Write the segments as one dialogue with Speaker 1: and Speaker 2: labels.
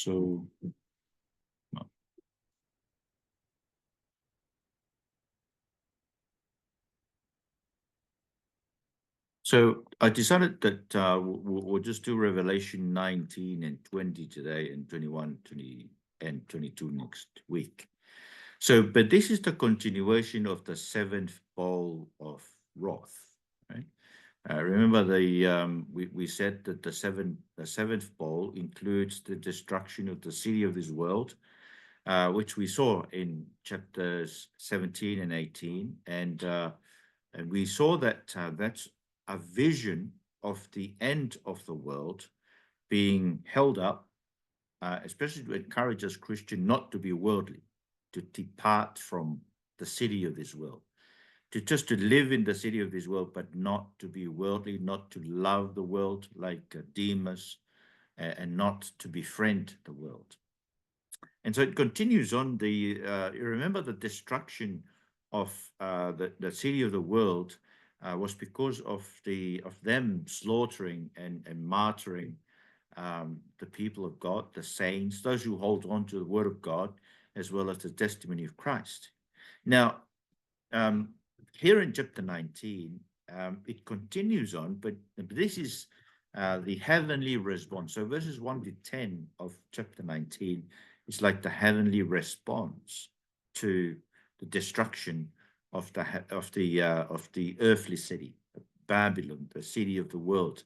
Speaker 1: So no. So I decided that we'll just do Revelation 19 and 20 today, and 21, 20, and 22 next week. So, but this is the continuation of the seventh bowl of wrath, right? Remember we said that the seventh bowl includes the destruction of the city of this world, which we saw in chapters 17 and 18, and we saw that that's a vision of the end of the world being held up, especially to encourage us Christian not to be worldly, to depart from the city of this world, to just to live in the city of this world, but not to be worldly, not to love the world like Demas, and not to befriend the world. And so it continues on. You remember the destruction of the city of the world was because of them slaughtering and martyring the people of God, the saints, those who hold on to the word of God, as well as the testimony of Christ. Now, here in chapter 19, it continues on, but this is the heavenly response. So verses 1 to 10 of chapter 19 is like the heavenly response to the destruction of the earthly city, Babylon, the city of the world.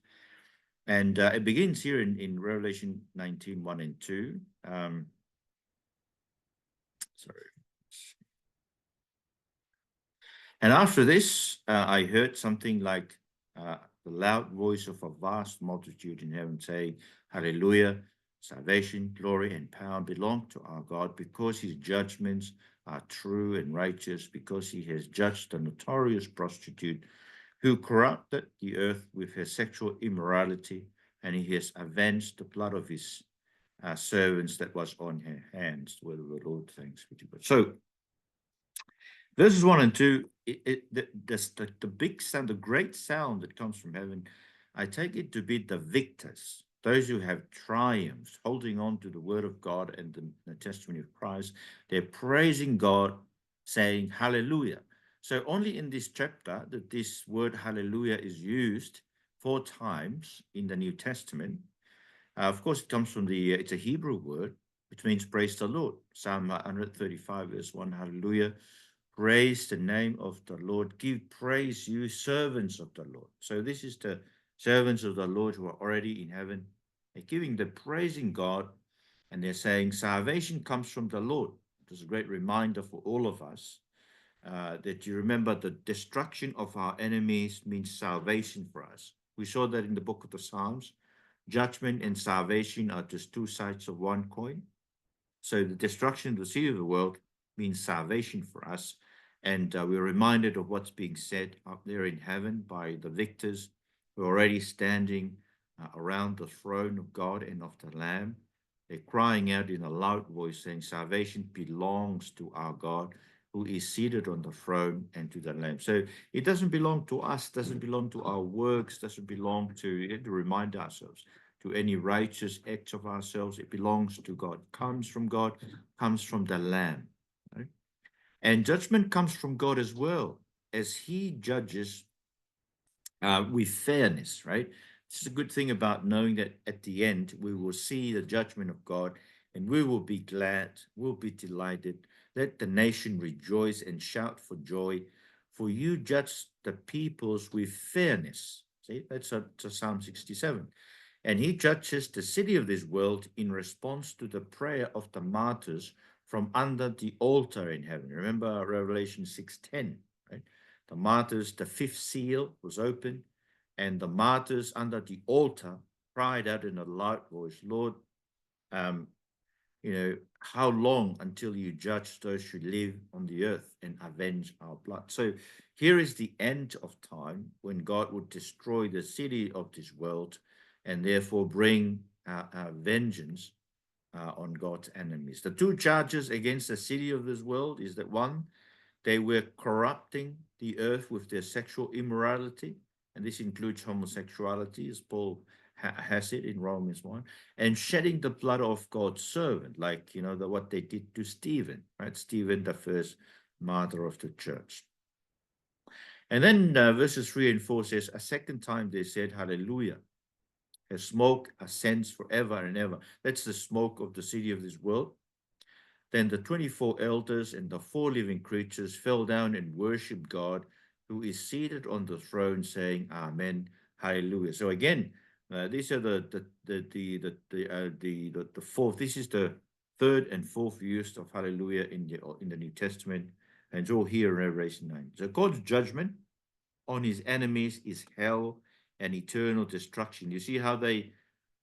Speaker 1: And it begins here in Revelation 19, 1 and 2. Sorry. And after this, I heard something like the loud voice of a vast multitude in heaven saying, Hallelujah, salvation, glory, and power belong to our God, because his judgments are true and righteous, because he has judged the notorious prostitute who corrupted the earth with her sexual immorality, and he has avenged the blood of his servants that was on her hands. Word of the Lord, thanks be to God. So, verses 1 and 2, the big sound, the great sound that comes from heaven, I take it to be the victors, those who have triumphed, holding on to the word of God and the testimony of Christ. They're praising God, saying, Hallelujah. So only in this chapter that this word hallelujah is used 4 times in the New Testament. Of course, it comes from it's a Hebrew word, which means praise the Lord. Psalm 135, verse 1, hallelujah. Praise the name of the Lord. Give praise, you servants of the Lord. So this is the servants of the Lord who are already in heaven. They're giving the praising God, and they're saying salvation comes from the Lord. It is a great reminder for all of us that you remember the destruction of our enemies means salvation for us. We saw that in the book of the Psalms. Judgment and salvation are just 2 sides of one coin. So the destruction of the city of the world means salvation for us. And we're reminded of what's being said up there in heaven by the victors who are already standing around the throne of God and of the Lamb. They're crying out in a loud voice, saying, salvation belongs to our God, who is seated on the throne, and to the Lamb. So it doesn't belong to us, doesn't belong to our works, doesn't belong to remind ourselves, to any righteous acts of ourselves. It belongs to God, comes from God, comes from the Lamb. Right? And judgment comes from God as well, as he judges with fairness, right? This is a good thing about knowing that at the end, we will see the judgment of God, and we will be glad, we'll be delighted. Let the nation rejoice and shout for joy, for you judge the peoples with fairness. See, that's Psalm 67. And he judges the city of this world in response to the prayer of the martyrs from under the altar in heaven. Remember Revelation 6:10, right? The martyrs, the 5th seal was opened, and the martyrs under the altar cried out in a loud voice, Lord, how long until you judge those who live on the earth and avenge our blood? So here is the end of time when God would destroy the city of this world and therefore bring vengeance on God's enemies. The 2 charges against the city of this world is that, 1, they were corrupting the earth with their sexual immorality, and this includes homosexuality, as Paul has it in Romans 1, and shedding the blood of God's servant, like, what they did to Stephen, right? Stephen, the first martyr of the church. And then verses 3 and 4 says, a second time they said, hallelujah. As smoke ascends forever and ever. That's the smoke of the city of this world. Then the 24 elders and the 4 living creatures fell down and worshipped God, who is seated on the throne, saying, Amen, Hallelujah. So again, these are the fourth. This is the third and fourth use of Hallelujah in the New Testament, and it's all here in Revelation 9. So God's judgment on his enemies is hell and eternal destruction. You see how they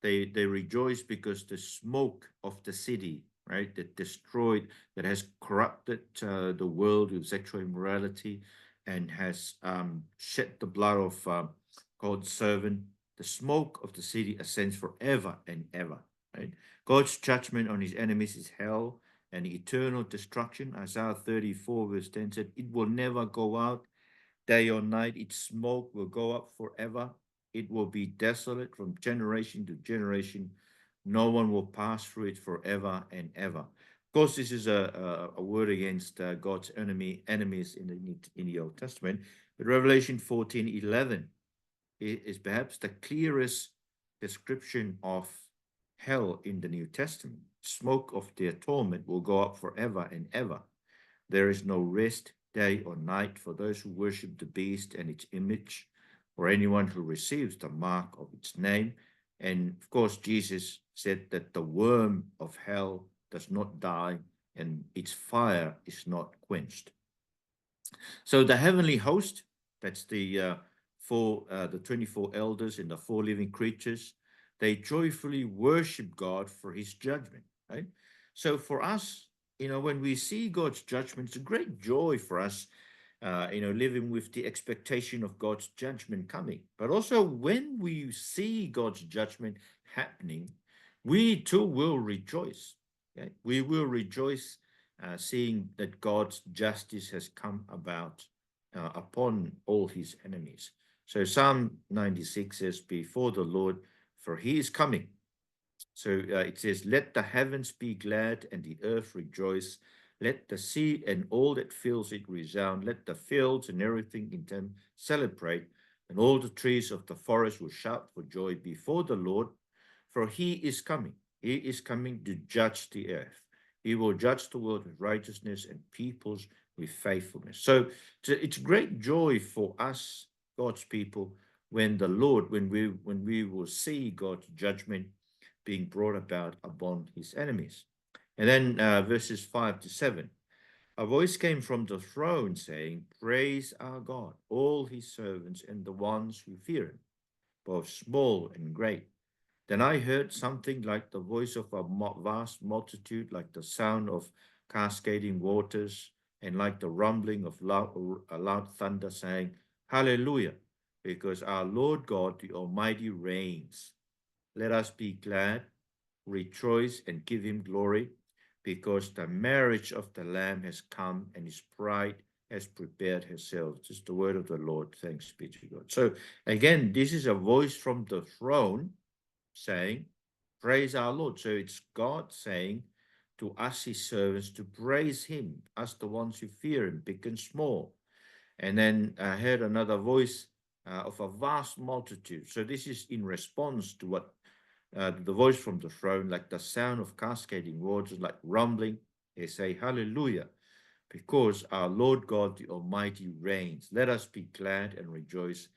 Speaker 1: rejoice because the smoke of the city, right, that destroyed, that has corrupted the world with sexual immorality and has shed the blood of God's servant. The smoke of the city ascends forever and ever, right? God's judgment on his enemies is hell and eternal destruction. Isaiah 34 verse 10 said, it will never go out day or night. Its smoke will go up forever. It will be desolate from generation to generation. No one will pass through it forever and ever. Of course, this is a word against God's enemies in the Old Testament. But Revelation 14:11 is perhaps the clearest description of hell in the New Testament. Smoke of their torment will go up forever and ever. There is no rest, day or night, for those who worship the beast and its image, or anyone who receives the mark of its name. And of course, Jesus said that the worm of hell does not die and its fire is not quenched. So the heavenly host, that's the 24 elders and the 4 living creatures, they joyfully worship God for his judgment, right? So for us, when we see God's judgment, it's a great joy for us, living with the expectation of God's judgment coming. But also when we see God's judgment happening, we too will rejoice. Okay? We will rejoice seeing that God's justice has come about upon all his enemies. So Psalm 96 says, before the Lord, for he is coming. So it says, let the heavens be glad and the earth rejoice. Let the sea and all that fills it resound. Let the fields and everything in them celebrate. And all the trees of the forest will shout for joy before the Lord, for he is coming. He is coming to judge the earth. He will judge the world with righteousness and peoples with faithfulness. So it's great joy for us, God's people, when we will see God's judgment being brought about upon his enemies. And then verses 5 to 7. A voice came from the throne saying, praise our God, all his servants and the ones who fear him, both small and great. Then I heard something like the voice of a vast multitude, like the sound of cascading waters, and like the rumbling of loud thunder, saying, hallelujah, because our Lord God, the Almighty, reigns. Let us be glad, rejoice, and give him glory, because the marriage of the Lamb has come, and his bride has prepared herself. This is the word of the Lord. Thanks be to God. So again, this is a voice from the throne saying, praise our Lord. So it's God saying to us, his servants, to praise him, us the ones who fear him, big and small. And then I heard another voice of a vast multitude. So this is in response to what the voice from the throne, like the sound of cascading waters, like rumbling. They say, hallelujah, because our Lord God, the Almighty, reigns. Let us be glad and rejoice.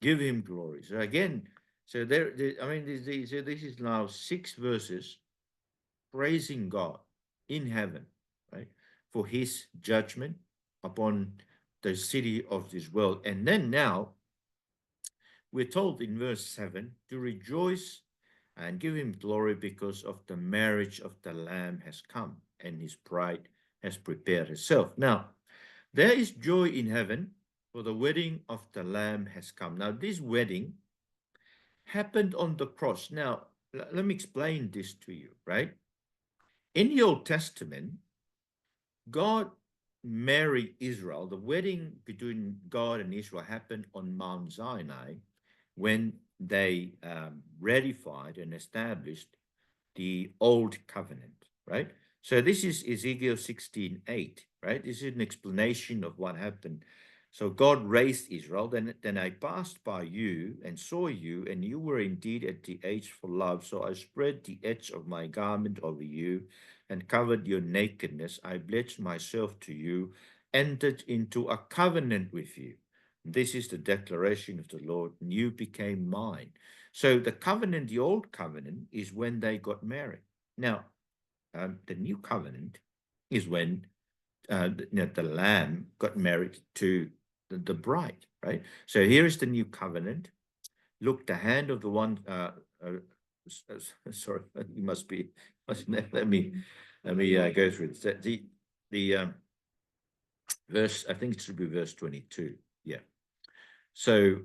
Speaker 1: Give him glory. So again, so this is now 6 verses praising God in heaven, right, for his judgment upon the city of this world. And then now we're told in verse 7 to rejoice and give him glory because of the marriage of the Lamb has come and his bride has prepared herself. Now, there is joy in heaven, for the wedding of the Lamb has come. Now, this wedding happened on the cross. Now, let me explain this to you, right? In the Old Testament, God married Israel. The wedding between God and Israel happened on Mount Sinai when they ratified and established the old covenant, right? So this is Ezekiel 16:8, right? This is an explanation of what happened. So God raised Israel. Then I passed by you and saw you, and you were indeed at the age for love. So I spread the edge of my garment over you and covered your nakedness. I pledged myself to you, entered into a covenant with you. This is the declaration of the Lord, and you became mine. So the covenant, the old covenant, is when they got married. Now, the new covenant is when the lamb got married to the bride, right? So here is the new covenant. Look, the hand of the one. Sorry, you must be. Let me go through this. The verse. I think it should be verse 22. Yeah. So,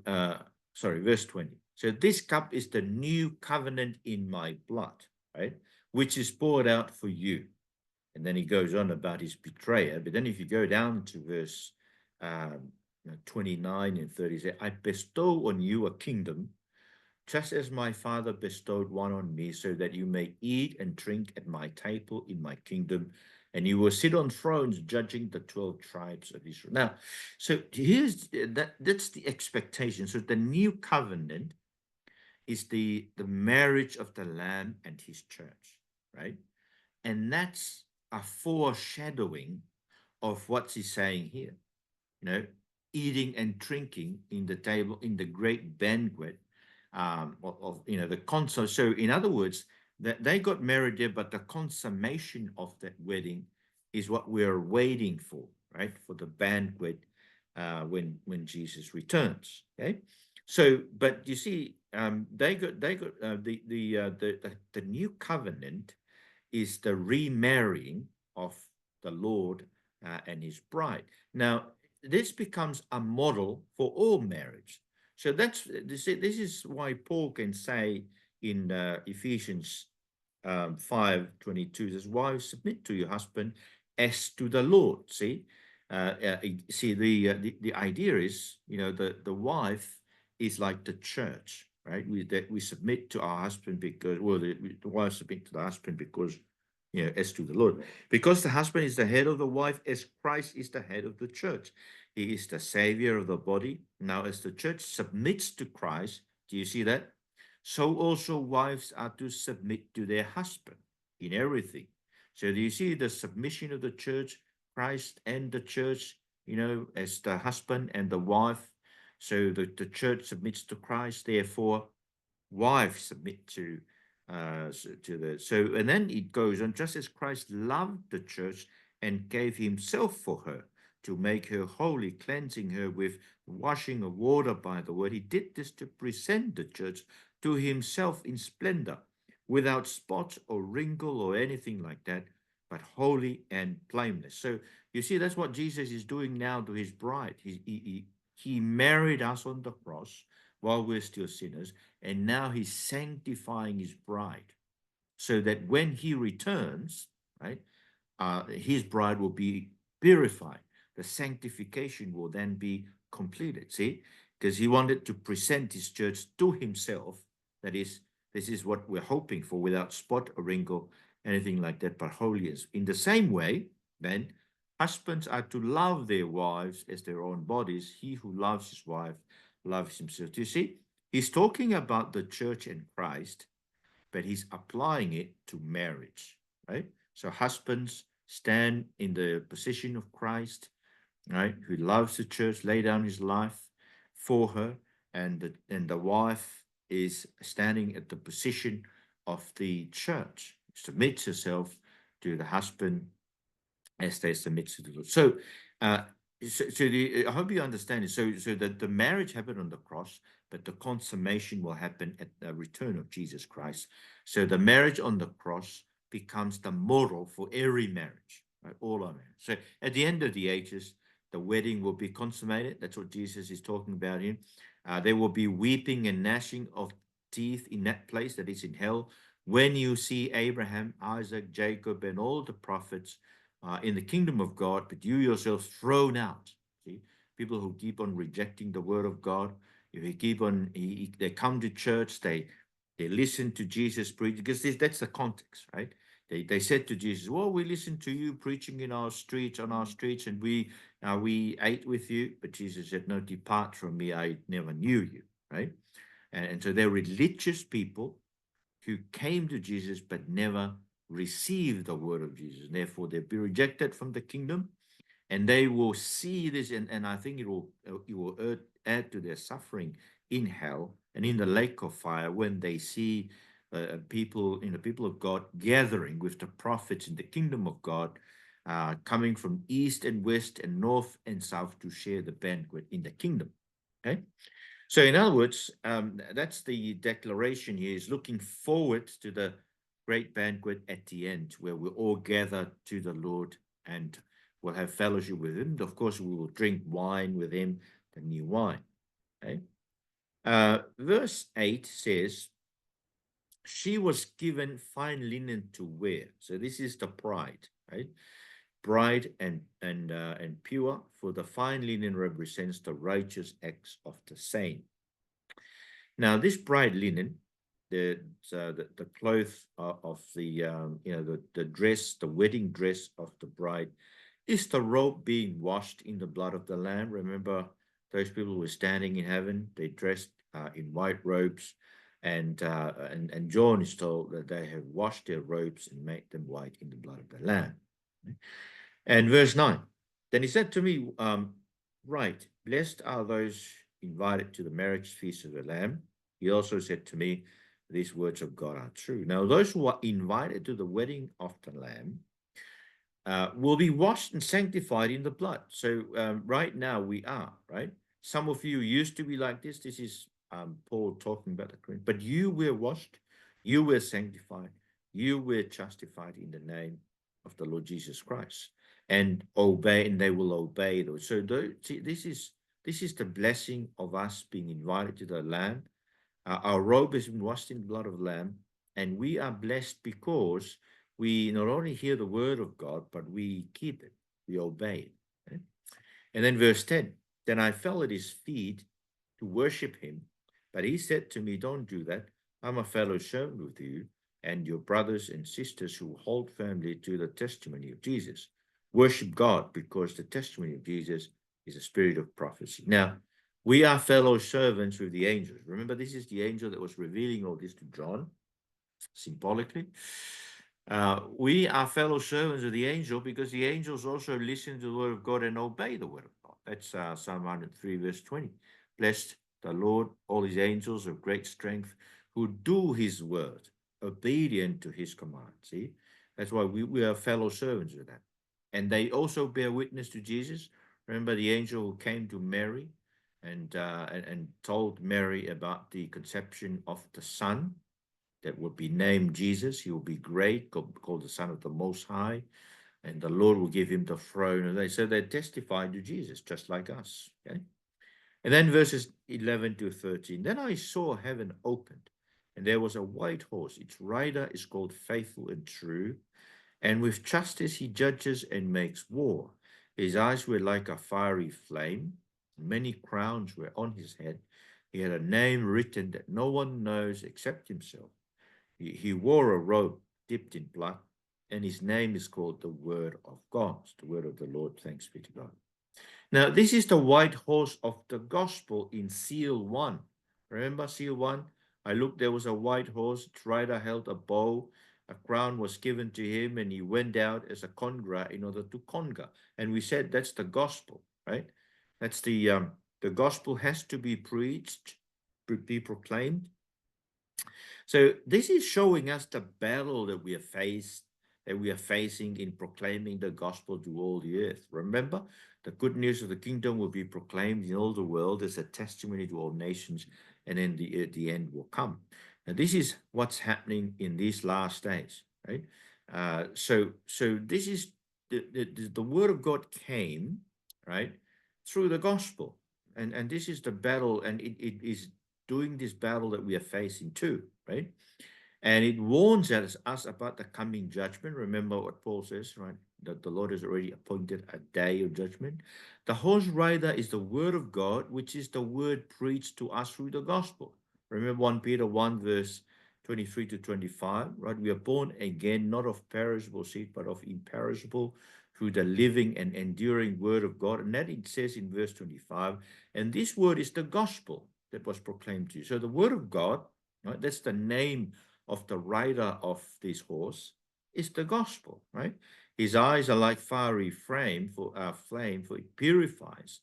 Speaker 1: sorry, verse 20. So this cup is the new covenant in my blood, right? Which is poured out for you. And then he goes on about his betrayer. But then if you go down to verse 29 and 30, say, I bestow on you a kingdom, just as my father bestowed one on me, so that you may eat and drink at my table in my kingdom, and you will sit on thrones judging the 12 tribes of Israel. Now, so here's that's the expectation. So the new covenant is the marriage of the Lamb and his church, right? And that's a foreshadowing of what he's saying here. You know, eating and drinking in the table in the great banquet of the console. So in other words, that they got married there, but the consummation of that wedding is what we're waiting for, right? For the banquet when Jesus returns. Okay, so but you see, they got the new covenant is the remarrying of the Lord and his bride. Now, this becomes a model for all marriage. So this is why Paul can say in Ephesians 5:22 says, "Wives, submit to your husband as to the Lord." See, the idea is, the wife is like the church, right? We submit to our husband because, well, the wife submit to the husband because, as to the Lord, because the husband is the head of the wife, as Christ is the head of the church. He is the savior of the body. Now, as the church submits to Christ, do you see that? So also wives are to submit to their husband in everything. So do you see the submission of the church, Christ and the church, as the husband and the wife? So the church submits to Christ, therefore wives submit to and then it goes on, just as Christ loved the church and gave himself for her to make her holy, cleansing her with washing of water by the word. He did this to present the church to himself in splendor, without spot or wrinkle or anything like that, but holy and blameless. So you see, that's what Jesus is doing now to his bride. He married us on the cross while we're still sinners, and now he's sanctifying his bride so that when he returns, right, his bride will be purified. The sanctification will then be completed. See, because he wanted to present his church to himself. That is, this is what we're hoping for, without spot or wrinkle, anything like that, but holy. In the same way, then, husbands are to love their wives as their own bodies. He who loves his wife loves himself. Do you see? He's talking about the church and Christ, but he's applying it to marriage, right? So husbands stand in the position of Christ, right, who loves the church, lay down his life for her, and the wife is standing at the position of the church, submits herself to the husband as they submit to the Lord. So, I hope you understand it. So that the marriage happened on the cross, but the consummation will happen at the return of Jesus Christ. So the marriage on the cross becomes the model for every marriage, right? All our marriage. So at the end of the ages, the wedding will be consummated. That's what Jesus is talking about here. There will be weeping and gnashing of teeth in that place that is in hell, when you see Abraham, Isaac, Jacob, and all the prophets in the kingdom of God, but you yourselves thrown out. See, people who keep on rejecting the word of God, if he keep on, they come to church, they listen to Jesus preach, because that's the context, right? They said to Jesus, well, we listened to you preaching in our streets, on our streets, and we ate with you. But Jesus said, no, depart from me, I never knew you, right? And so they're religious people who came to Jesus but never received the word of Jesus. Therefore, they'll be rejected from the kingdom, and they will see this, and I think it will add to their suffering in hell and in the lake of fire when they see people, people of God gathering with the prophets in the kingdom of God, coming from east and west and north and south to share the banquet in the kingdom. Okay. So in other words, that's the declaration here, is looking forward to the great banquet at the end, where we all gather to the Lord and we'll have fellowship with him. Of course, we will drink wine with him, the new wine. Okay? Verse 8 says, she was given fine linen to wear. So this is the bride, right? Bright and pure, for the fine linen represents the righteous acts of the saint. Now, this bright linen, the cloth of the dress, the wedding dress of the bride, is the robe being washed in the blood of the Lamb. Remember, those people who were standing in heaven, they dressed in white robes, and John is told that they have washed their robes and made them white in the blood of the Lamb. And verse 9, then he said to me, right, blessed are those invited to the marriage feast of the Lamb. He also said to me, these words of God are true. Now, those who are invited to the wedding of the Lamb will be washed and sanctified in the blood. So right now we are, right? Some of you used to be like this. This is Paul talking about the Corinthians. But you were washed, you were sanctified, you were justified in the name of the Lord Jesus Christ. And obey, and they will obey those. So see, this is the blessing of us being invited to the Lamb. Our robe has been washed in the blood of the Lamb, and we are blessed because we not only hear the word of God, but we keep it, we obey it. Right? And then verse 10, then I fell at his feet to worship him, but he said to me, don't do that. I'm a fellow servant with you and your brothers and sisters who hold firmly to the testimony of Jesus. Worship God, because the testimony of Jesus is a spirit of prophecy. Now, we are fellow servants with the angels. Remember, this is the angel that was revealing all this to John, symbolically. We are fellow servants of the angel because the angels also listen to the word of God and obey the word of God. That's Psalm 103, verse 20. Blessed the Lord, all his angels of great strength, who do his word, obedient to his command. See, that's why we are fellow servants with that. And they also bear witness to Jesus. Remember the angel who came to Mary and told Mary about the conception of the Son that would be named Jesus. He will be great, called the Son of the Most High, and the Lord will give him the throne. And they testified to Jesus, just like us. Okay? And then verses 11 to 13. Then I saw heaven opened, and there was a white horse. Its rider is called Faithful and True, and with justice he judges and makes war. His eyes were like a fiery flame. Many crowns were on his head. He had a name written that no one knows except himself. He wore a robe dipped in blood, and his name is called the Word of God, the Word of the Lord. Thanks be to God. Now, this is the white horse of the gospel in seal 1. Remember seal 1? I looked, there was a white horse. Its rider held a bow. A crown was given to him, and he went out as a conqueror in order to conquer. And we said that's the gospel, right? That's the gospel has to be preached, be proclaimed. So this is showing us the battle that we are facing in proclaiming the gospel to all the earth. Remember, the good news of the kingdom will be proclaimed in all the world as a testimony to all nations, and then the end will come. Now, this is what's happening in these last days, right? So this is the word of God came, right, through the gospel, and this is the battle, and it is doing this battle that we are facing too, right? And it warns us about the coming judgment. Remember what Paul says, right? that the Lord has already appointed a day of judgment. The horse rider is the word of God, which is the word preached to us through the gospel. Remember 1 Peter 1 verse 23 to 25, right? We are born again, not of perishable seed, but of imperishable, through the living and enduring word of God. And that it says in verse 25, and this word is the gospel that was proclaimed to you. So the word of God, right? That's the name of the rider of this horse, is the gospel, right? His eyes are like fiery flame, for it purifies,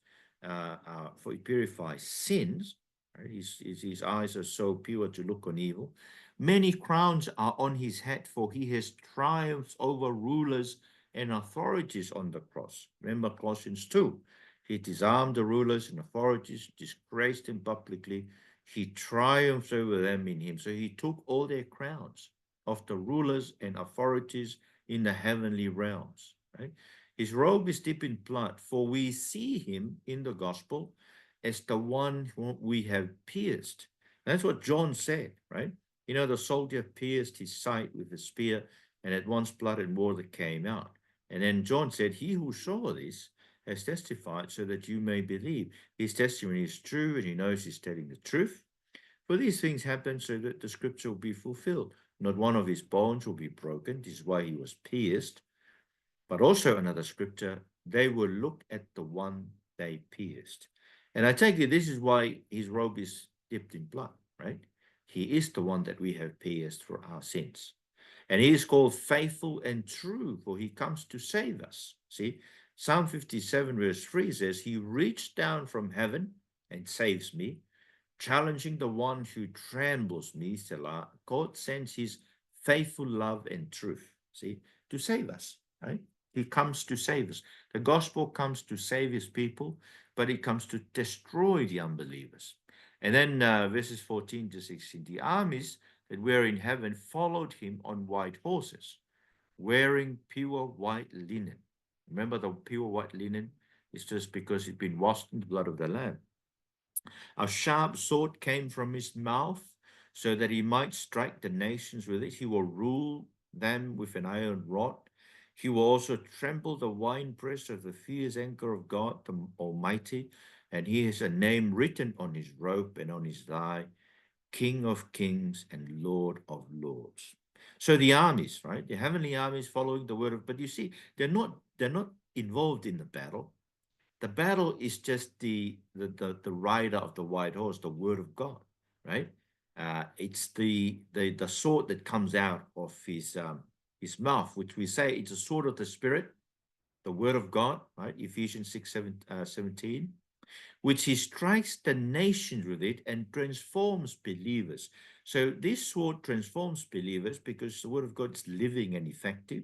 Speaker 1: sins. Right? His eyes are so pure to look on evil. Many crowns are on his head, for he has triumphed over rulers and authorities on the cross. Remember Colossians 2. He disarmed the rulers and authorities, disgraced them publicly. He triumphs over them in him. So he took all their crowns of the rulers and authorities in the heavenly realms. Right? His robe is dipped in blood, for we see him in the gospel as the one whom we have pierced. That's what John said, right? You know, the soldier pierced his side with a spear, and at once blood and water came out. And then John said, he who saw this has testified so that you may believe. His testimony is true, and he knows he's telling the truth. For these things happen so that the scripture will be fulfilled. Not one of his bones will be broken. This is why he was pierced. But also another scripture, they will look at the one they pierced. And I take it this is why his robe is dipped in blood, right? He is the one that we have pierced for our sins. And he is called faithful and true, for he comes to save us. See, Psalm 57 verse 3 says, he reached down from heaven and saves me, challenging the one who trembles me, Selah. God sends his faithful love and truth, see, to save us, right? He comes to save us. The gospel comes to save his people, but it comes to destroy the unbelievers. And then verses 14 to 16, the armies that were in heaven followed him on white horses, wearing pure white linen. Remember, the pure white linen is just because it's been washed in the blood of the Lamb. A sharp sword came from his mouth, so that he might strike the nations with it. He will rule them with an iron rod. He will also trample the winepress of the fierce anger of God the Almighty, and he has a name written on his robe and on his thigh, King of Kings and Lord of Lords. So the armies, right? The heavenly armies following the word of, but you see, they're not involved in the battle. The battle is just the rider of the white horse, the word of God, right? It's the sword that comes out of his mouth, which we say it's a sword of the spirit, the word of God, right? Ephesians 6:17, which he strikes the nations with it and transforms believers. So this sword transforms believers because the word of God is living and effective,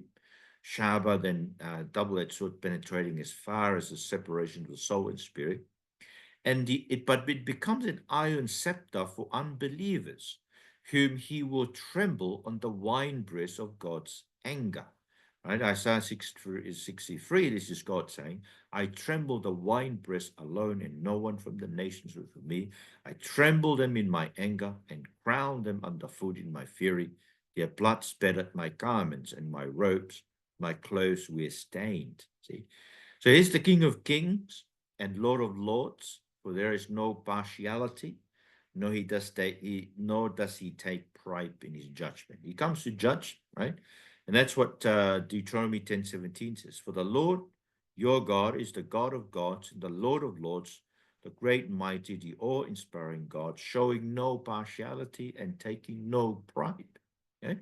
Speaker 1: sharper than double-edged sword, penetrating as far as the separation of the soul and spirit. And but it becomes an iron scepter for unbelievers, whom he will tremble on the winepress of God's anger. Right? Isaiah 63, this is God saying, I tremble the winepress alone, and no one from the nations with me. I tremble them in my anger and crown them underfoot in my fury. Their blood spattered my garments, and my robes, my clothes were stained. See? So he's the King of Kings and Lord of Lords, for there is no partiality, nor does he take pride in his judgment. He comes to judge, right? And that's what Deuteronomy 10:17 says. For the Lord your God is the God of gods, the Lord of lords, the great, mighty, the awe-inspiring God, showing no partiality and taking no pride. Okay?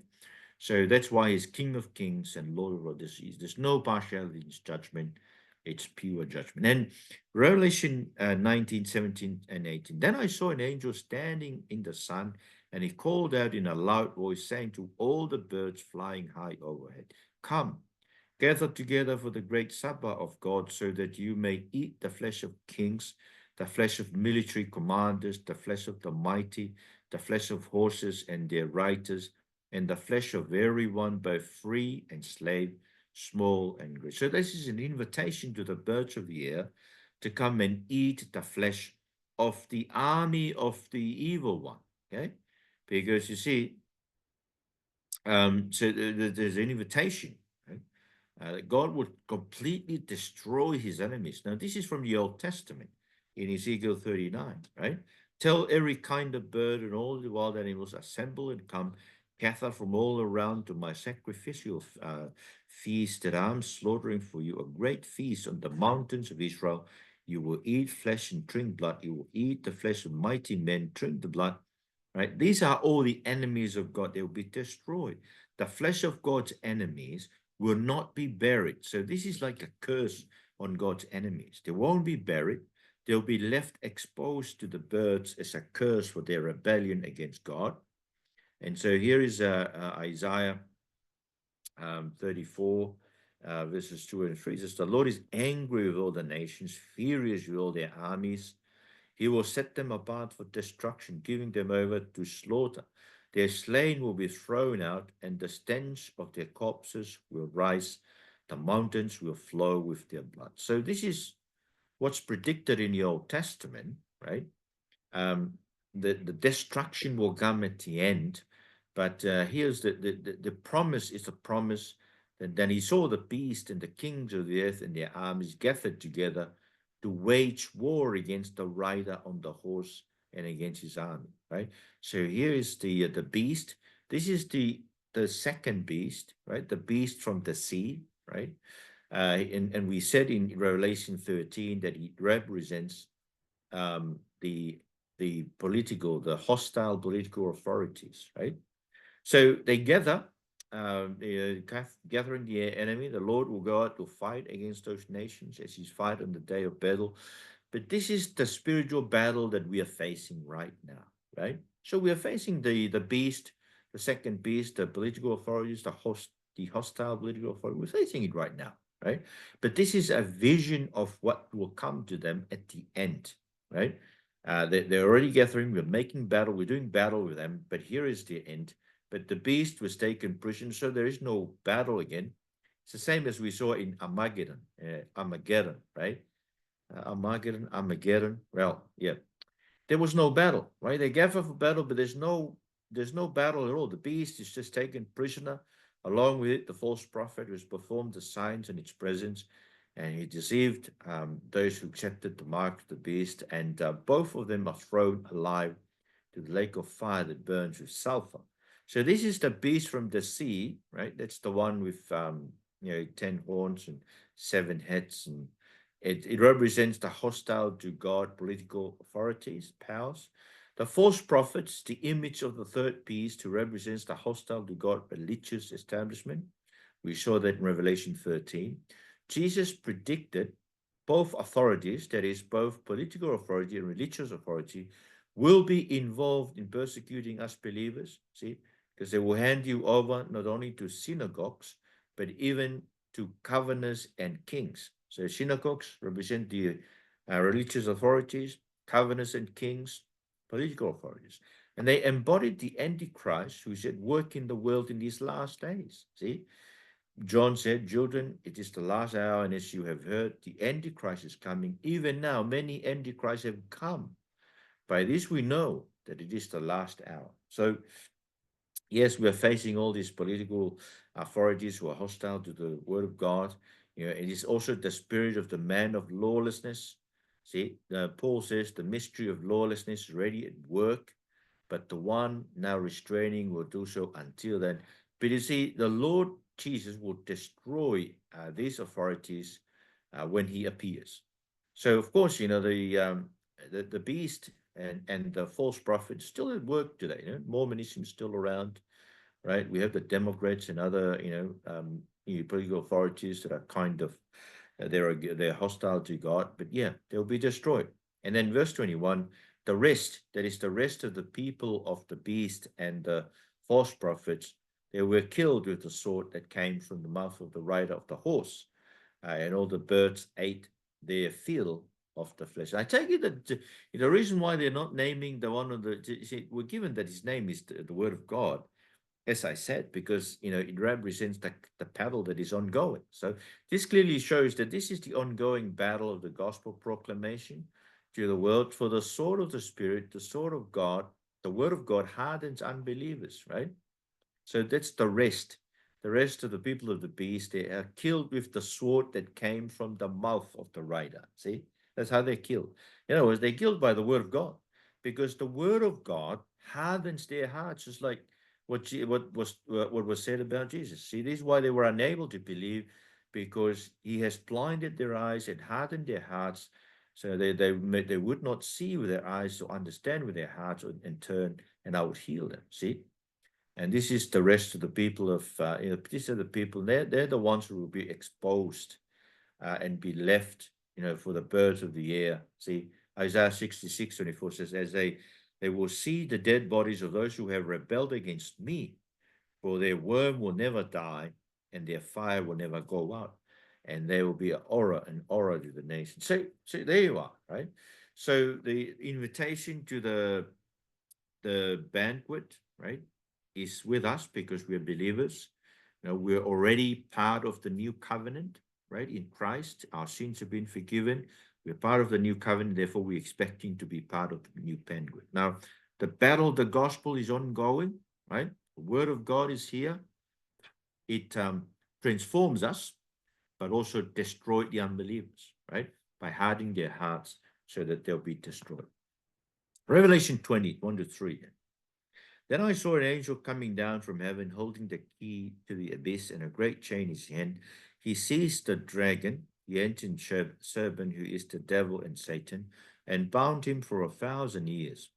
Speaker 1: So that's why he's King of Kings and Lord of Lords. There's no partiality in his judgment. It's pure judgment. And Revelation 19, 17, and 18. Then I saw an angel standing in the sun, and he called out in a loud voice, saying to all the birds flying high overhead, come, gather together for the great supper of God, so that you may eat the flesh of kings, the flesh of military commanders, the flesh of the mighty, the flesh of horses and their riders, and the flesh of everyone, both free and slave, small and great. So this is an invitation to the birds of the air to come and eat the flesh of the army of the evil one. Okay, because you see, so there's an invitation. Right? God would completely destroy his enemies. Now, this is from the Old Testament in Ezekiel 39, right? Tell every kind of bird and all the wild animals, assemble and come, gather from all around to my sacrificial feast that I'm slaughtering for you, a great feast on the mountains of Israel. You will eat flesh and drink blood. You will eat the flesh of mighty men, drink the blood, right? These are all the enemies of God. They will be destroyed. The flesh of God's enemies will not be buried. So this is like a curse on God's enemies. They won't be buried. They'll be left exposed to the birds as a curse for their rebellion against God. And so here is Isaiah 34, verses 2 and 3. It says, the Lord is angry with all the nations, furious with all their armies. He will set them apart for destruction, giving them over to slaughter. Their slain will be thrown out, and the stench of their corpses will rise. The mountains will flow with their blood. So this is what's predicted in the Old Testament, right? Um, the destruction will come at the end, but here's the promise is a promise that then he saw the beast and the kings of the earth and their armies gathered together to wage war against the rider on the horse and against his army, right? So here is the beast. This is the second beast, right? The beast from the sea, right? And we said in Revelation 13 that it represents the the hostile political authorities, right? So they gather, gathering the enemy. The Lord will go out to fight against those nations as he's fight on the day of battle. But this is the spiritual battle that we are facing right now, right? So we are facing the beast, the second beast, the political authorities, the hostile political authority. We're facing it right now, right? But this is a vision of what will come to them at the end, right? They're already gathering. We're making battle. We're doing battle with them. But here is the end. But the beast was taken prisoner, so there is no battle again. It's the same as we saw in Armageddon, right? Armageddon. Well, yeah, there was no battle, right? They gather for battle, but there's no battle at all. The beast is just taken prisoner. Along with it, the false prophet who performed the signs in its presence, and he deceived those who accepted the mark of the beast, and both of them are thrown alive to the lake of fire that burns with sulfur. So this is the beast from the sea, right? That's the one with 10 horns and 7 heads, and it represents the hostile to God political authorities, powers. The false prophets, the image of the third beast, who represents the hostile to God religious establishment. We saw that in Revelation 13. Jesus predicted both authorities, that is, both political authority and religious authority, will be involved in persecuting us believers, see, because they will hand you over not only to synagogues, but even to governors and kings. So synagogues represent the religious authorities, governors and kings, political authorities. And they embodied the Antichrist who is at work in the world in these last days. See, John said, children, it is the last hour, and as you have heard, the Antichrist is coming. Even now, many Antichrists have come. By this we know that it is the last hour. So, yes, we are facing all these political authorities who are hostile to the word of God. It is also the spirit of the man of lawlessness. See, Paul says the mystery of lawlessness is ready at work, but the one now restraining will do so until then. But you see, the Lord Jesus will destroy these authorities when he appears. So, of course, the beast and the false prophet still at work today. Mormonism is still around, right? We have the Democrats and other, political authorities that are kind of they're hostile to God, but yeah, they'll be destroyed. And then verse 21, the rest, that is the rest of the people of the beast and the false prophets, they were killed with the sword that came from the mouth of the rider of the horse, and all the birds ate their fill of the flesh. I take it that the reason why they're not naming the one of the, see, we're given that his name is the word of God, as I said, because it represents the battle that is ongoing. So this clearly shows that this is the ongoing battle of the gospel proclamation to the world. For the sword of the Spirit, the sword of God, the word of God hardens unbelievers, right? So that's the rest. the rest of the people of the beast, they are killed with the sword that came from the mouth of the rider. See, that's how they're killed. In other words, they're killed by the word of God, because the word of God hardens their hearts, just like what was said about Jesus. See, this is why they were unable to believe, because he has blinded their eyes and hardened their hearts, so they would not see with their eyes, to understand with their hearts, and turn, and I would heal them. See. And this is the rest of the people of, these are the people, they're the ones who will be exposed and be left, for the birds of the air. See, Isaiah 66:24 says, as they will see the dead bodies of those who have rebelled against me, for their worm will never die, and their fire will never go out. And there will be an horror to the nation. So there you are, right? So the invitation to the banquet, right, is with us because we're believers. We're already part of the new covenant, right? In Christ, our sins have been forgiven. We're part of the new covenant, therefore we're expecting to be part of the new banquet. Now, the battle of the gospel is ongoing, right? The word of God is here. It transforms us, but also destroyed the unbelievers, right? By hardening their hearts so that they'll be destroyed. Revelation 20, 1-3. Then I saw an angel coming down from heaven, holding the key to the abyss and a great chain in his hand. He seized the dragon, the ancient serpent, who is the devil and Satan, and bound him for 1,000 years.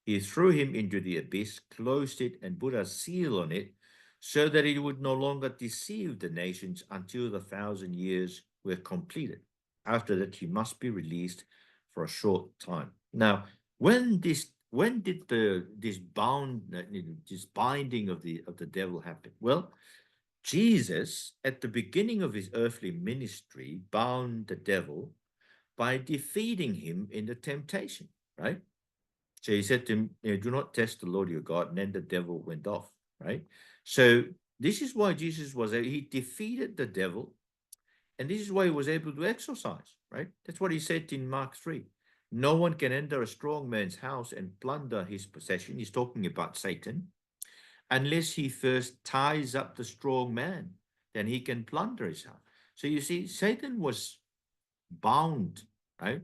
Speaker 1: He threw him into the abyss, closed it, and put a seal on it, so that it would no longer deceive the nations until the 1,000 years were completed. After that, he must be released for a short time. Now, when did this binding of the devil happen? Well, Jesus, at the beginning of his earthly ministry, bound the devil by defeating him in the temptation, right? So he said to him, do not test the Lord your God, and then the devil went off, right? So this is why Jesus he defeated the devil, and this is why he was able to exercise, right? That's what he said in Mark 3. No one can enter a strong man's house and plunder his possession. He's talking about Satan, unless he first ties up the strong man, then he can plunder his house. So you see, Satan was bound, right?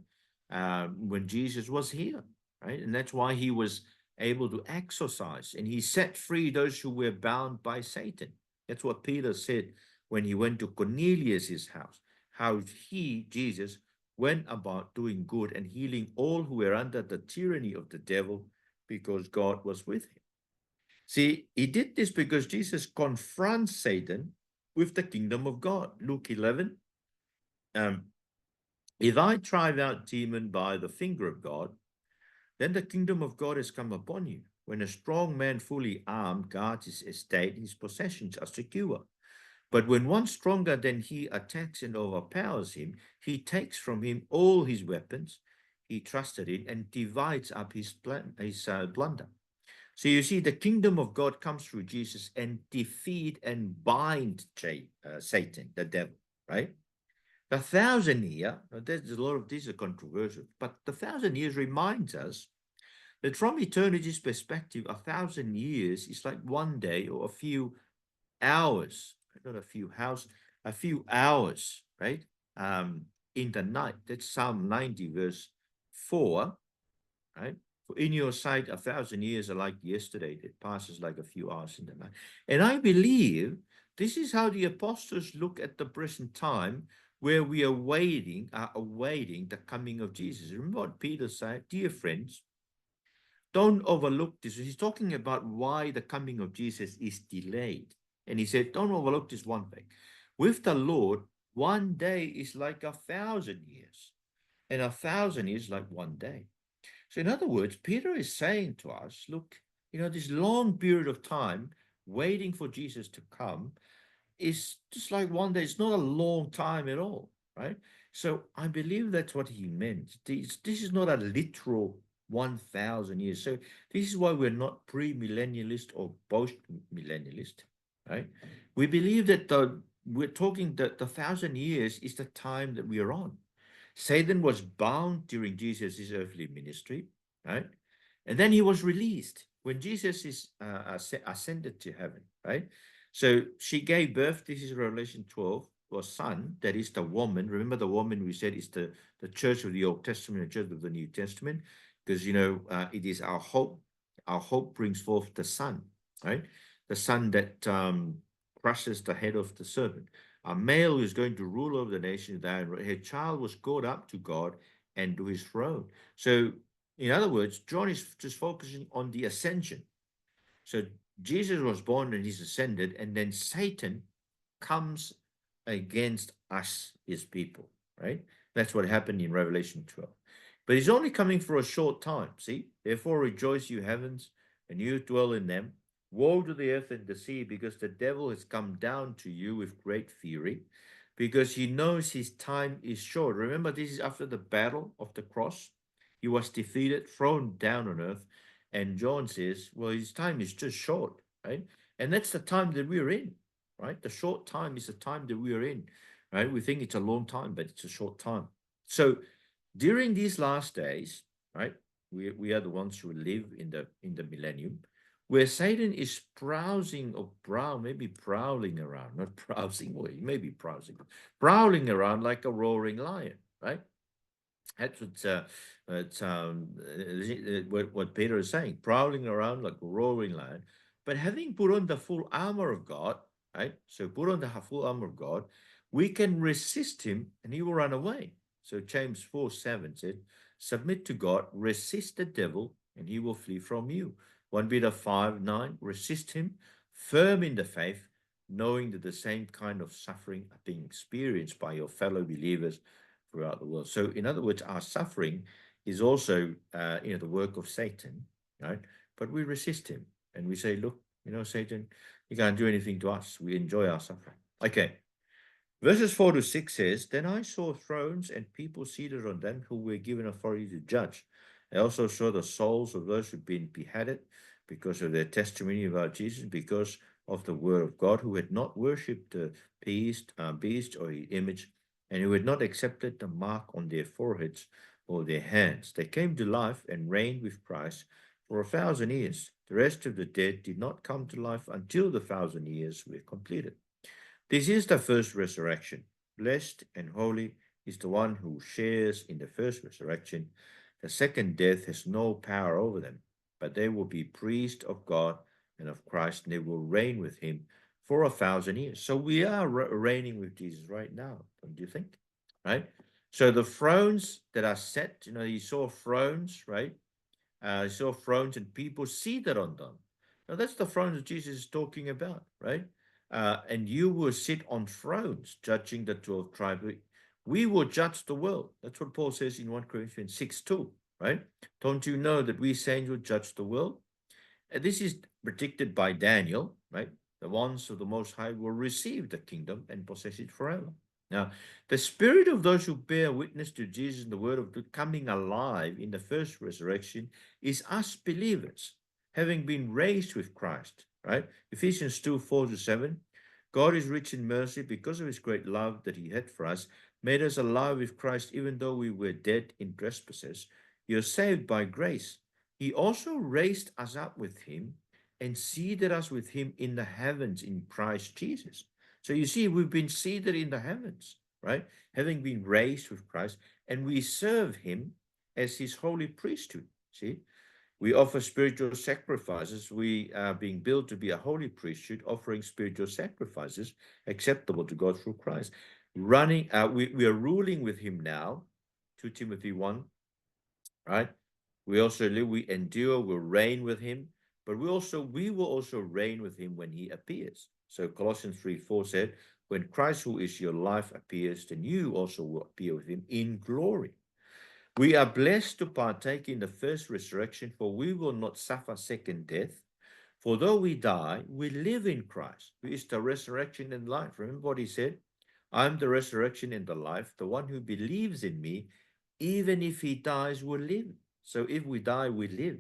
Speaker 1: When Jesus was here, right? And that's why he was able to exercise, and he set free those who were bound by Satan. That's what Peter said when he went to Cornelius's house, how he, Jesus, went about doing good and healing all who were under the tyranny of the devil, because God was with him. See, he did this because Jesus confronts Satan with the kingdom of God. Luke 11, if I drive out demon by the finger of God, then the kingdom of God has come upon you. When a strong man fully armed guards his estate, his possessions are secure. But when one stronger than he attacks and overpowers him, he takes from him all his weapons he trusted in and divides up his plunder. So you see, the kingdom of God comes through Jesus and defeat and bind Satan, the devil, right? The 1,000 year, there's a lot of these are controversial, but the 1,000 years reminds us that from eternity's perspective, 1,000 years is like one day or a few hours, not a few a few hours, right? In the night. That's Psalm 90, verse 4, right? For in your sight, 1,000 years are like yesterday. It passes like a few hours in the night. And I believe this is how the apostles look at the present time, where we are awaiting the coming of Jesus. Remember what Peter said, dear friends, don't overlook this. He's talking about why the coming of Jesus is delayed. And he said, don't overlook this one thing. With the Lord, one day is like 1,000 years, and 1,000 years like one day. So in other words, Peter is saying to us, look, this long period of time waiting for Jesus to come is just like one day. It's not a long time at all, right? So I believe that's what he meant. This is not a literal 1,000 years. So this is why we're not pre-millennialist or post-millennialist, right? We believe that we're talking that the 1,000 years is the time that we are on. Satan was bound during Jesus' earthly ministry, right? And then he was released when Jesus is ascended to heaven, right? So she gave birth, this is Revelation 12, to a son, that is the woman. Remember the woman we said is the church of the Old Testament, the church of the New Testament, because, it is our hope. Our hope brings forth the son, right? The son that crushes the head of the serpent. A male who is going to rule over the nations. Her child was caught up to God and to his throne. So, in other words, John is just focusing on the ascension. So Jesus was born and he's ascended, and then Satan comes against us, his people, right? That's what happened in Revelation 12. But he's only coming for a short time, see? Therefore rejoice, you heavens, and you dwell in them. Woe to the earth and the sea, because the devil has come down to you with great fury, because he knows his time is short. Remember, this is after the battle of the cross. He was defeated, thrown down on earth. And John says, well, his time is just short, right? And that's the time that we're in, right? The short time is the time that we're in, right? We think it's a long time, but it's a short time. So during these last days, right, we are the ones who live in the millennium, where Satan is maybe prowling around, not browsing, well, maybe browsing, prowling around like a roaring lion, right? That's what Peter is saying, prowling around like a roaring lion. But having put on the full armor of God, right? So put on the full armor of God, we can resist him and he will run away. So James 4:7 said, submit to God, resist the devil, and he will flee from you. 1 Peter 5:9, resist him, firm in the faith, knowing that the same kind of suffering are being experienced by your fellow believers throughout the world. So, in other words, our suffering is also, the work of Satan, right? But we resist him and we say, look, Satan, you can't do anything to us. We enjoy our suffering. Okay. Verses 4-6 says, then I saw thrones and people seated on them who were given authority to judge. I also saw the souls of those who'd been beheaded because of their testimony about Jesus, because of the word of God, who had not worshipped the beast or his image, and who had not accepted the mark on their foreheads or their hands. They came to life and reigned with Christ for 1,000 years. The rest of the dead did not come to life until the 1,000 years were completed. This is the first resurrection. Blessed and holy is the one who shares in the first resurrection. The second death has no power over them, but they will be priests of God and of Christ, and they will reign with him for 1,000 years. So we are reigning with Jesus right now, don't you think? Right? So the thrones that are set, you saw thrones, right? You saw thrones and people seated on them. Now that's the thrones that Jesus is talking about, right? And you will sit on thrones, judging the 12 tribes. We will judge the world. That's what Paul says in 1 Corinthians 6:2, right? Don't you know that we saints will judge the world? And this is predicted by Daniel, right? The ones of the Most High will receive the kingdom and possess it forever. Now, the spirit of those who bear witness to Jesus and the word of God coming alive in the first resurrection is us believers, having been raised with Christ, right? Ephesians 2:4-7. God is rich in mercy because of his great love that he had for us, made us alive with Christ even though we were dead in trespasses. You're saved by grace. He also raised us up with him and seated us with him in the heavens in Christ Jesus. So you see, we've been seated in the heavens, right? Having been raised with Christ, and we serve him as his holy priesthood. See, we offer spiritual sacrifices. We are being built to be a holy priesthood, offering spiritual sacrifices acceptable to God through Christ. We are ruling with him now, 2 Timothy 1, right? We also live, we endure, we'll reign with him, but we will also reign with him when he appears. So Colossians 3:4 said, when Christ, who is your life, appears, then you also will appear with him in glory. We are blessed to partake in the first resurrection, for we will not suffer second death. For though we die, we live in Christ, who is the resurrection and life. Remember what he said? I'm the resurrection and the life. The one who believes in me, even if he dies, will live. So if we die, we live.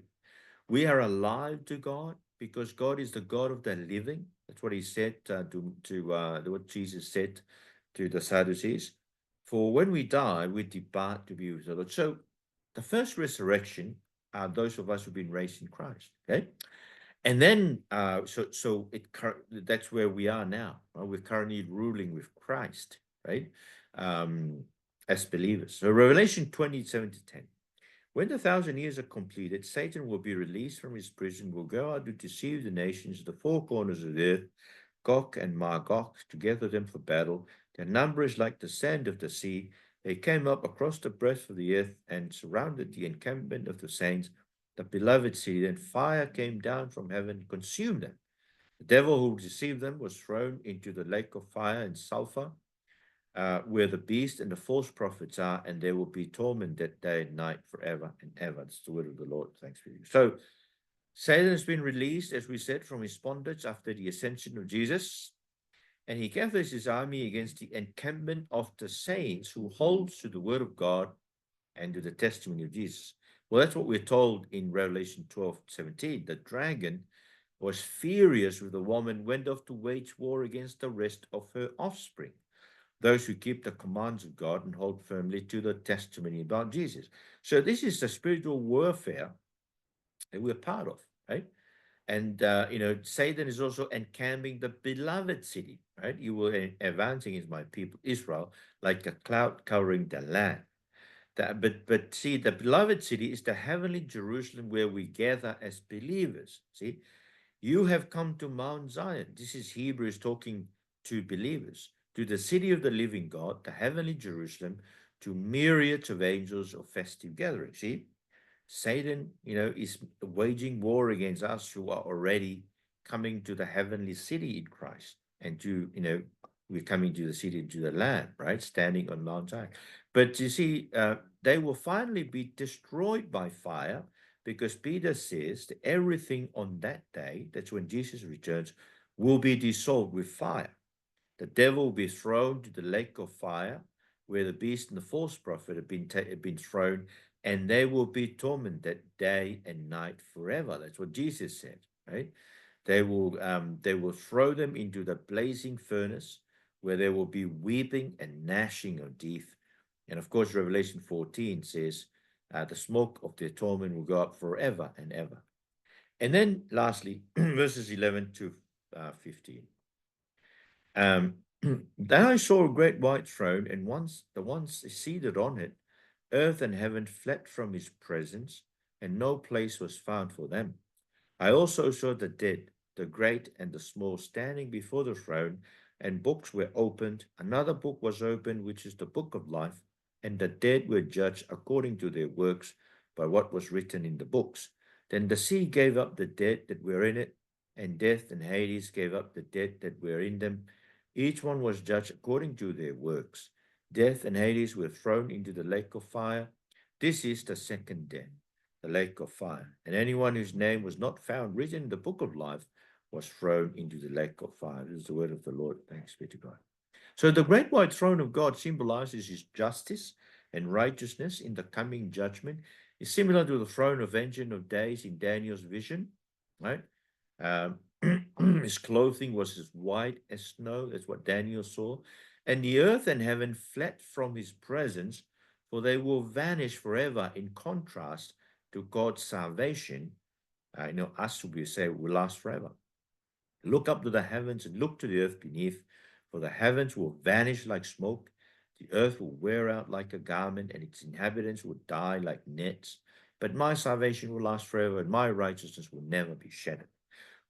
Speaker 1: We are alive to God because God is the God of the living. That's what he said what Jesus said to the Sadducees. For when we die, we depart to be with the Lord. So the first resurrection are those of us who've been raised in Christ. Okay. And then, that's where we are now. Right? We're currently ruling with Christ, right? As believers. So Revelation 27-10. When the 1,000 years are completed, Satan will be released from his prison, will go out to deceive the nations, the four corners of the earth, Gog and Magog, to gather them for battle. Their number is like the sand of the sea. They came up across the breadth of the earth and surrounded the encampment of the saints, the beloved city. Then fire came down from heaven, consumed them. The devil who deceived them was thrown into the lake of fire and sulfur, where the beast and the false prophets are, and they will be tormented day and night forever and ever. That's the word of the Lord. Thanks be to you. So Satan has been released, as we said, from his bondage after the ascension of Jesus, and he gathers his army against the encampment of the saints who holds to the word of God and to the testimony of Jesus. Well, that's what we're told in Revelation 12:17. The dragon was furious with the woman, went off to wage war against the rest of her offspring, those who keep the commands of God and hold firmly to the testimony about Jesus. So this is the spiritual warfare that we're part of, right? And Satan is also encamping the beloved city, right? You will advancing is my people Israel, like a cloud covering the land. But see, the beloved city is the heavenly Jerusalem where we gather as believers. See, you have come to Mount Zion. This is Hebrews talking to believers, to the city of the living God, the heavenly Jerusalem, to myriads of angels of festive gathering. See, Satan, is waging war against us who are already coming to the heavenly city in Christ, and we're coming to the city, to the land, right? Standing on Mount Zion. But you see, they will finally be destroyed by fire, because Peter says that everything on that day, that's when Jesus returns, will be dissolved with fire. The devil will be thrown to the lake of fire, where the beast and the false prophet have been thrown, and they will be tormented day and night forever. That's what Jesus said, right? They will throw them into the blazing furnace, where there will be weeping and gnashing of teeth. And of course, Revelation 14 says, the smoke of their torment will go up forever and ever. And then lastly, verses 11 to 15. Then I saw a great white throne, and the ones seated on it, earth and heaven fled from his presence, and no place was found for them. I also saw the dead, the great and the small, standing before the throne, and books were opened. Another book was opened, which is the book of life, and the dead were judged according to their works by what was written in the books. Then the sea gave up the dead that were in it, and death and Hades gave up the dead that were in them. Each one was judged according to their works. Death and Hades were thrown into the lake of fire. This is the second death, the lake of fire. And anyone whose name was not found written in the book of life was thrown into the lake of fire. This is the word of the Lord. Thanks be to God. So the great white throne of God symbolizes his justice and righteousness in the coming judgment. It's similar to the throne of Ancient of Days in Daniel's vision, right? His clothing was as white as snow. That's what Daniel saw. And the earth and heaven fled from his presence, for they will vanish forever, in contrast to God's salvation. Us, we say, will last forever. Look up to the heavens and look to the earth beneath, for the heavens will vanish like smoke. The earth will wear out like a garment, and its inhabitants will die like nets. But my salvation will last forever, and my righteousness will never be shattered.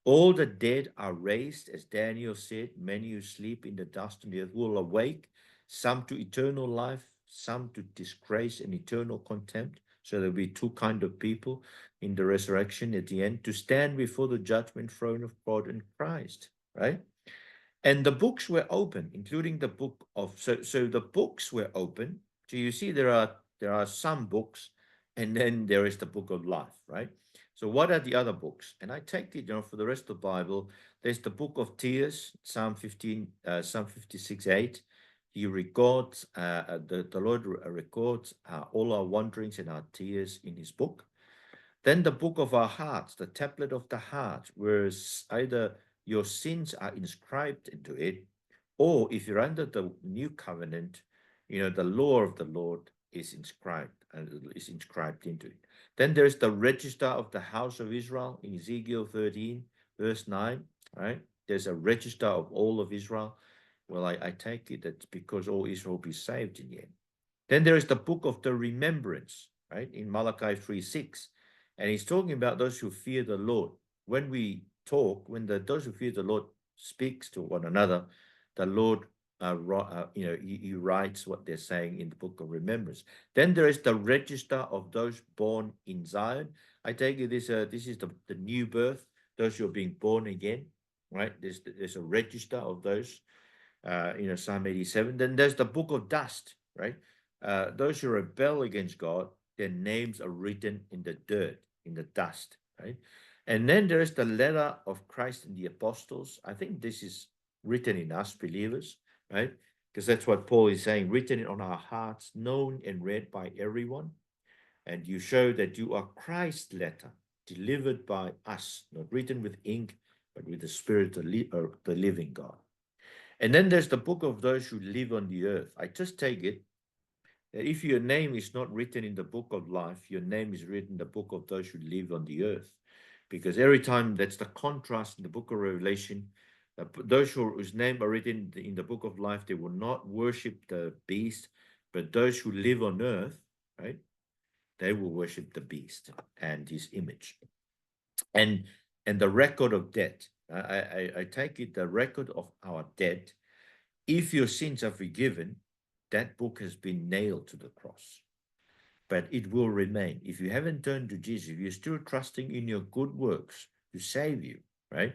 Speaker 1: All the dead are raised, as Daniel said. Many who sleep in the dust of the earth will awake, some to eternal life, some to disgrace and eternal contempt. So there'll be two kinds of people in the resurrection at the end, to stand before the judgment throne of God and Christ, right? And the books were open, including the book of, so the books were open. So you see, there are some books, and then there is the book of life, right? So what are the other books? And I take it, for the rest of the Bible, there's the book of tears, Psalm 15, Psalm 56:8. He records, the Lord records all our wanderings and our tears in his book. Then the book of our hearts, the tablet of the heart, where either your sins are inscribed into it, or if you're under the new covenant, the law of the Lord is inscribed into it. Then there's the register of the house of Israel in Ezekiel 13, verse 9, right? There's a register of all of Israel. Well, I take it that's because all Israel will be saved in the end. Then there is the book of the remembrance, right? In Malachi 3:6. And he's talking about those who fear the Lord. When we talk, when those who fear the Lord speaks to one another, the Lord, he writes what they're saying in the book of remembrance. Then there is the register of those born in Zion. I take it this is the new birth, those who are being born again, right? There's a register of those, Psalm 87. Then there's the book of dust, right? Those who rebel against God, their names are written in the dirt, in the dust, right? And then there is the letter of Christ and the apostles. I think this is written in us believers, right? Because that's what Paul is saying, written on our hearts, known and read by everyone. And you show that you are Christ's letter, delivered by us, not written with ink, but with the Spirit of the living God. And then there's the book of those who live on the earth. I just take it that if your name is not written in the book of life, your name is written in the book of those who live on the earth. Because every time that's the contrast in the book of Revelation, those whose name are written in the book of life, they will not worship the beast, but those who live on earth, right, they will worship the beast and his image. And the record of debt, I take it the record of our debt. If your sins are forgiven, that book has been nailed to the cross. But it will remain. If you haven't turned to Jesus, if you're still trusting in your good works to save you, right,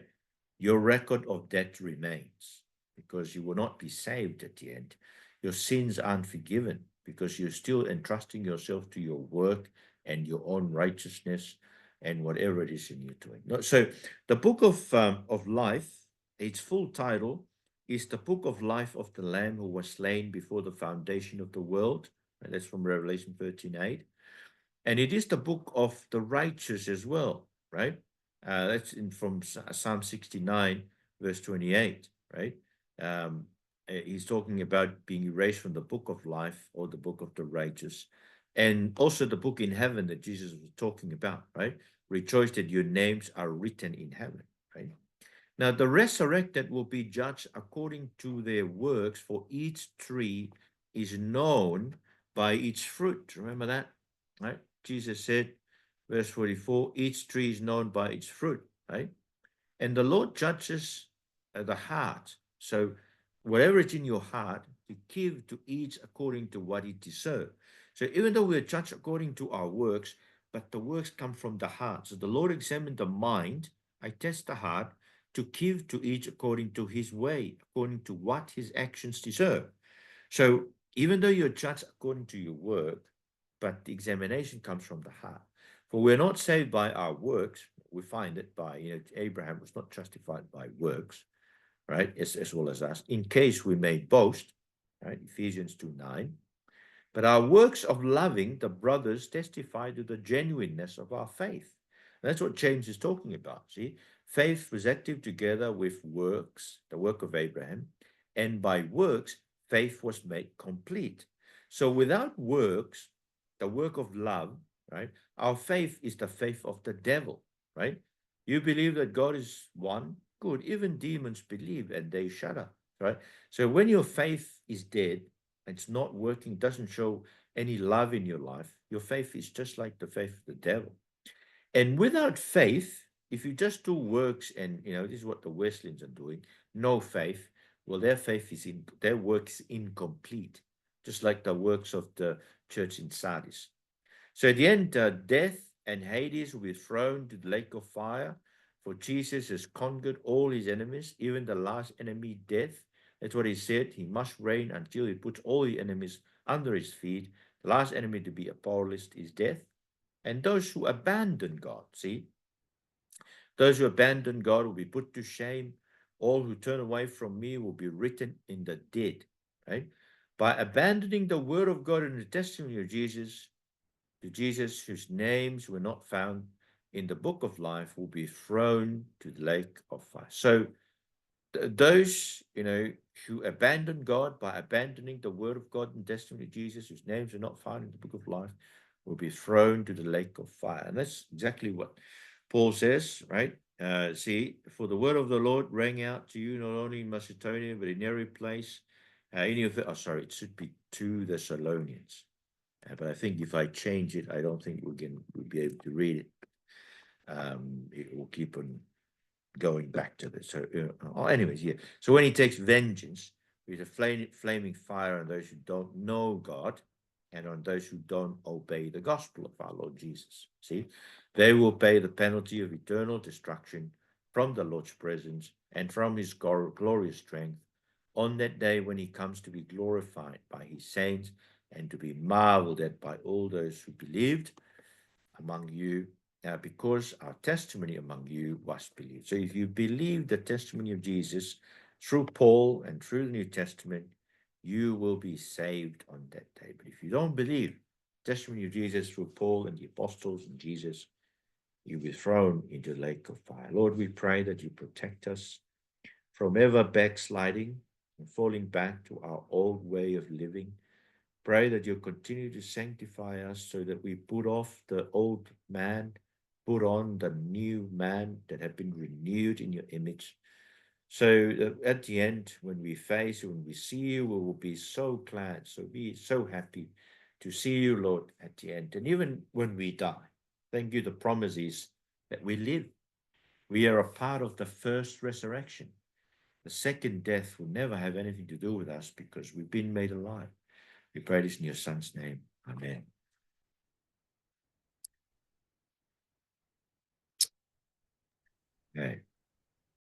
Speaker 1: your record of debt remains because you will not be saved at the end. Your sins aren't forgiven because you're still entrusting yourself to your work and your own righteousness and whatever it is in you're doing. So the book of life, its full title is the book of life of the Lamb who was slain before the foundation of the world. And that's from Revelation 13:8. And it is the book of the righteous as well, right? That's from Psalm 69, verse 28, right? He's talking about being erased from the book of life or the book of the righteous. And also the book in heaven that Jesus was talking about, right? Rejoice that your names are written in heaven, right? Now, the resurrected will be judged according to their works, for each tree is known by its fruit. Remember that, right? Jesus said, verse 44, each tree is known by its fruit, right? And the Lord judges the heart. So whatever is in your heart, to give to each according to what it deserves. So even though we're judged according to our works, but the works come from the heart. So the Lord examined the mind. I test the heart to give to each according to his way, according to what his actions deserve. So even though you're judged according to your work, but the examination comes from the heart. For we're not saved by our works. We find it by, Abraham was not justified by works, right, as well as us, in case we may boast, right, Ephesians 2:9. But our works of loving the brothers testify to the genuineness of our faith. And that's what James is talking about. See, faith was active together with works, the work of Abraham, and by works, faith was made complete. So without works, the work of love, right, our faith is the faith of the devil, right? You believe that God is one, good. Even demons believe and they shudder, right? So when your faith is dead, it's not working, doesn't show any love in your life, your faith is just like the faith of the devil. And without faith, if you just do works and, this is what the Wesleyans are doing, no faith, well, their work is incomplete, just like the works of the church in Sardis. So at the end, death and Hades will be thrown to the lake of fire, for Jesus has conquered all his enemies, even the last enemy, death. That's what he said. He must reign until he puts all the enemies under his feet. The last enemy to be abolished is death. And those who abandon God, see, those who abandon God will be put to shame. All who turn away from me will be written in the dead, right? By abandoning the word of God and the testimony of Jesus, to Jesus whose names were not found in the book of life will be thrown to the lake of fire. So those, who abandon God by abandoning the word of God and testimony of Jesus, whose names are not found in the book of life, will be thrown to the lake of fire. And that's exactly what Paul says, right? See, for the word of the Lord rang out to you, not only in Macedonia, but in every place. It should be to the Thessalonians. But I think if I change it, I don't think we'll be able to read it. It will keep on going back to this. So, anyways, yeah. So when he takes vengeance with a flaming fire on those who don't know God and on those who don't obey the gospel of our Lord Jesus, see, they will pay the penalty of eternal destruction from the Lord's presence and from his glorious strength on that day when he comes to be glorified by his saints and to be marveled at by all those who believed among you, because our testimony among you was believed. So if you believe the testimony of Jesus through Paul and through the New Testament, you will be saved on that day. But if you don't believe the testimony of Jesus through Paul and the apostles and Jesus, you'll be thrown into the lake of fire. Lord, we pray that you protect us from ever backsliding and falling back to our old way of living. Pray that you'll continue to sanctify us so that we put off the old man, put on the new man that have been renewed in your image. So that at the end, when we see you, we will be so glad, be so happy to see you, Lord, at the end. And even when we die, thank you, the promise is that we live. We are a part of the first resurrection. The second death will never have anything to do with us because we've been made alive. We pray this in your Son's name. Amen. Okay.